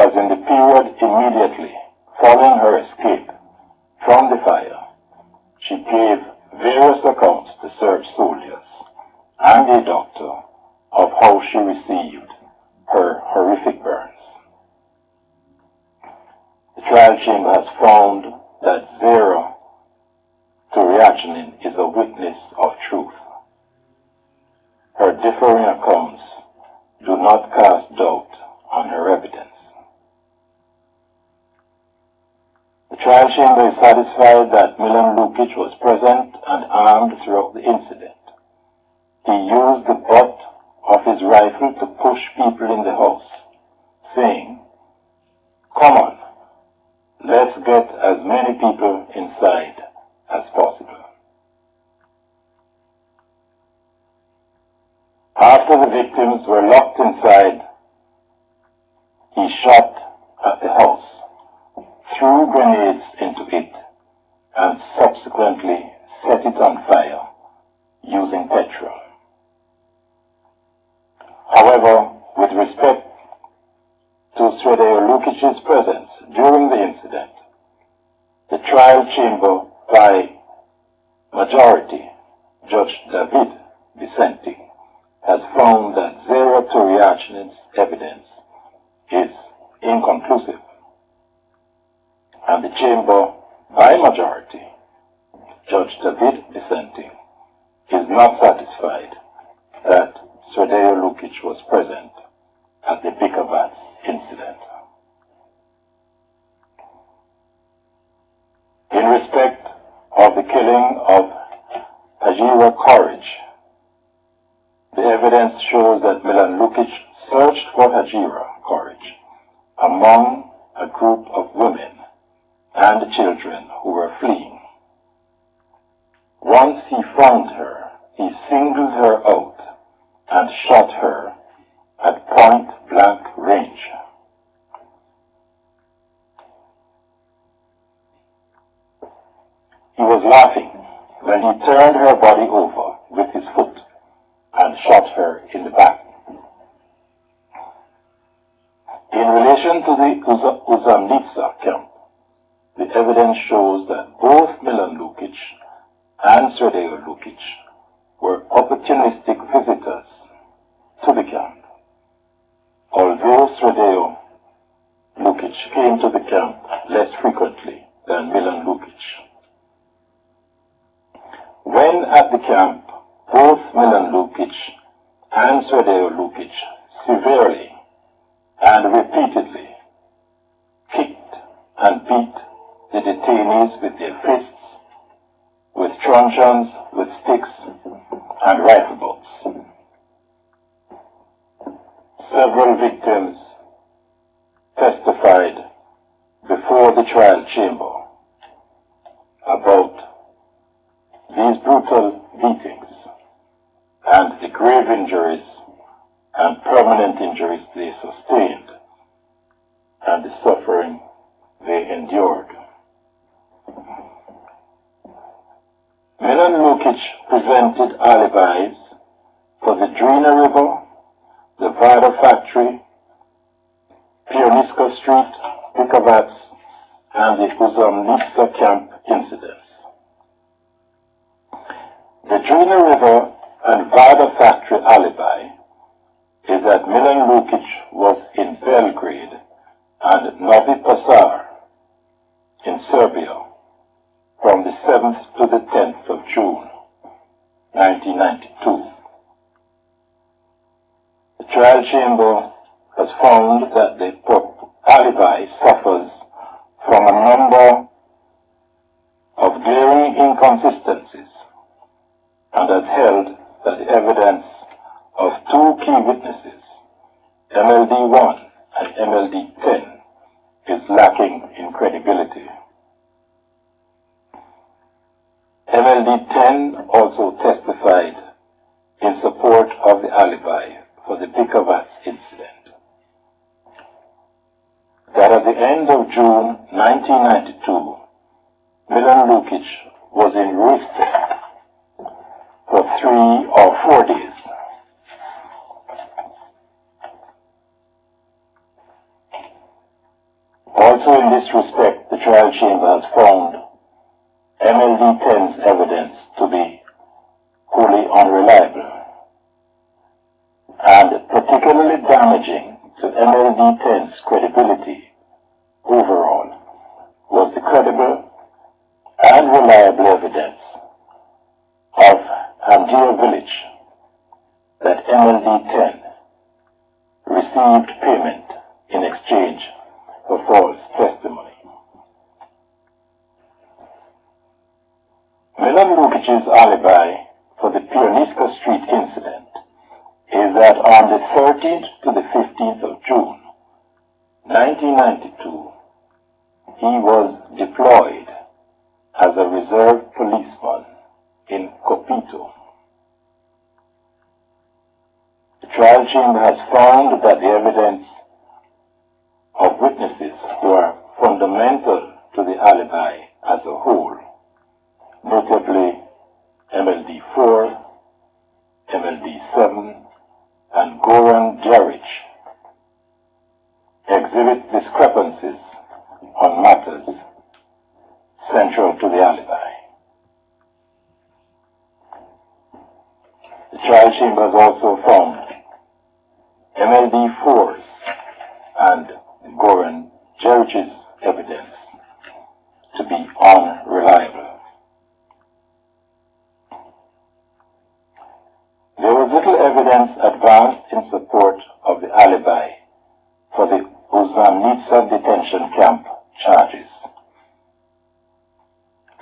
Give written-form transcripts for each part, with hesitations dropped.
because in the period immediately following her escape from the fire, she gave various accounts to Serb soldiers and a doctor of how she received her horrific burns. The trial chamber has found that Zera Toriachanin is a witness of truth. Her differing accounts do not cast doubt on her evidence. The trial chamber is satisfied that Milan Lukic was present and armed throughout the incident. He used the butt of his rifle to push people in the house, saying, "Come on, let's get as many people inside as possible." After the victims were locked inside, he shot at the house, threw grenades into it, and subsequently set it on fire using petrol. However, with respect to Sredoje Lukic's presence during the incident, the trial chamber, by majority, Judge David dissenting, has found that Zera Toriachanin's evidence is inconclusive, and the chamber, by majority, Judge David dissenting, is not satisfied that Sredoje Lukic was present at the Visegrad incident. In respect of the killing of Hague Courage, the evidence shows that Milan Lukic searched for Hague Courage among a group of women and children who were fleeing. Once he found her, he singled her out and shot her at point-blank range. He was laughing when he turned her body over with his foot and shot her in the back. In relation to the Uzamnica camp, the evidence shows that both Milan Lukic and Sredoje Lukic were opportunistic visitors to the camp, although Sredoje Lukic came to the camp less frequently than Milan Lukic. When at the camp, both Milan Lukic and Sredoje Lukic severely and repeatedly kicked and beat the detainees with their fists, with truncheons, with sticks, and rifle bolts. Several victims testified before the trial chamber about these brutal beatings and the grave injuries and permanent injuries they sustained and the suffering they endured. Milan Lukic presented alibis for the Drina River, the Vada Factory, Pioniska Street, Visegrad, and the Uzamnica camp incidents. The Drina River and Vada Factory alibi is that Milan Lukic was in Belgrade and Novi Pazar in Serbia from the 7th to the 10th of June, 1992. The trial chamber has found that the alibi suffers from a number of glaring inconsistencies and has held that the evidence of two key witnesses, MLD1 and MLD10, is lacking in credibility. MLD10 also testified in support of the alibi for the Visegrad incident, that at the end of June 1992, Milan Lukic was in Rieste for 3 or 4 days. Also in this respect, the trial chamber has found MLD 10's evidence to be wholly unreliable, and particularly damaging to MLD 10's credibility overall was the credible and reliable evidence of Hamdia village that MLD 10 received payment in exchange for false testimony. Milan Lukic's alibi for the Pioniska Street incident is that on the 13th to the 15th of June 1992, he was deployed as a reserve policeman in Copito. The trial chamber has found that the evidence of witnesses who are fundamental to the alibi as a whole, notably MLD 4, MLD 7, and Goran Djeric, exhibit discrepancies on matters central to the alibi. The trial chamber has also found MLD 4's and Goran Djeric's evidence to be unreliable. There was little evidence advanced in support of the alibi for the Uzannica detention camp charges,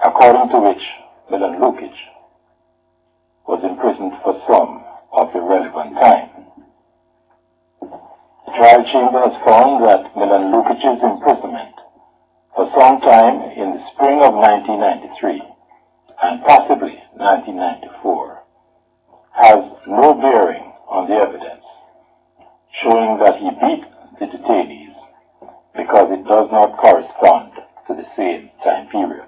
according to which Milan Lukic was imprisoned for some of the relevant time. The trial chamber has found that Milan Lukic's imprisonment for some time in the spring of 1993 and possibly 1994 has no bearing on the evidence showing that he beat the detainees because it does not correspond to the same time period.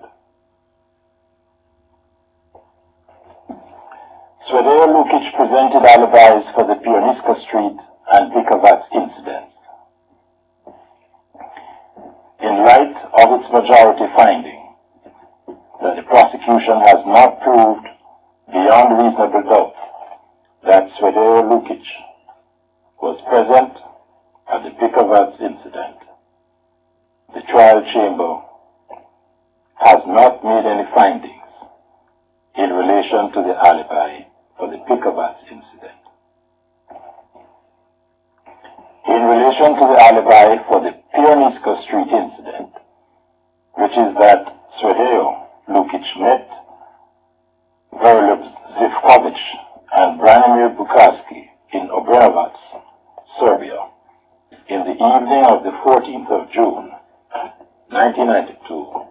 Sredoje Lukic presented alibis for the Pioniska Street and Visegrad incidents. In light of its majority finding that the prosecution has not proved beyond reasonable doubt that Sredoje Lukic was present at the Visegrad incident, the trial chamber has not made any findings in relation to the alibi for the Visegrad incident. In relation to the alibi for the Pioniska Street incident, which is that Sredoje Lukic met Veroljub Zivkovic and Branimir Bukarski in Obrenovac, Serbia, in the evening of the 14th of June, 1992,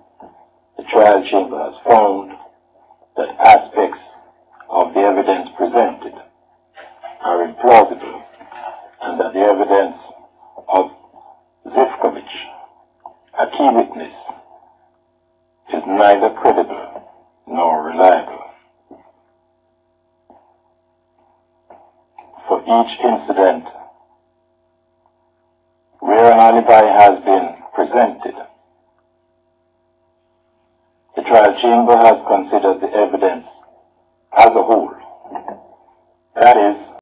the trial chamber has found that aspects of the evidence presented are implausible and that the evidence of Zivkovic, a key witness, is neither credible nor reliable. For each incident where an alibi has been presented, the trial chamber has considered the evidence as a whole, that is,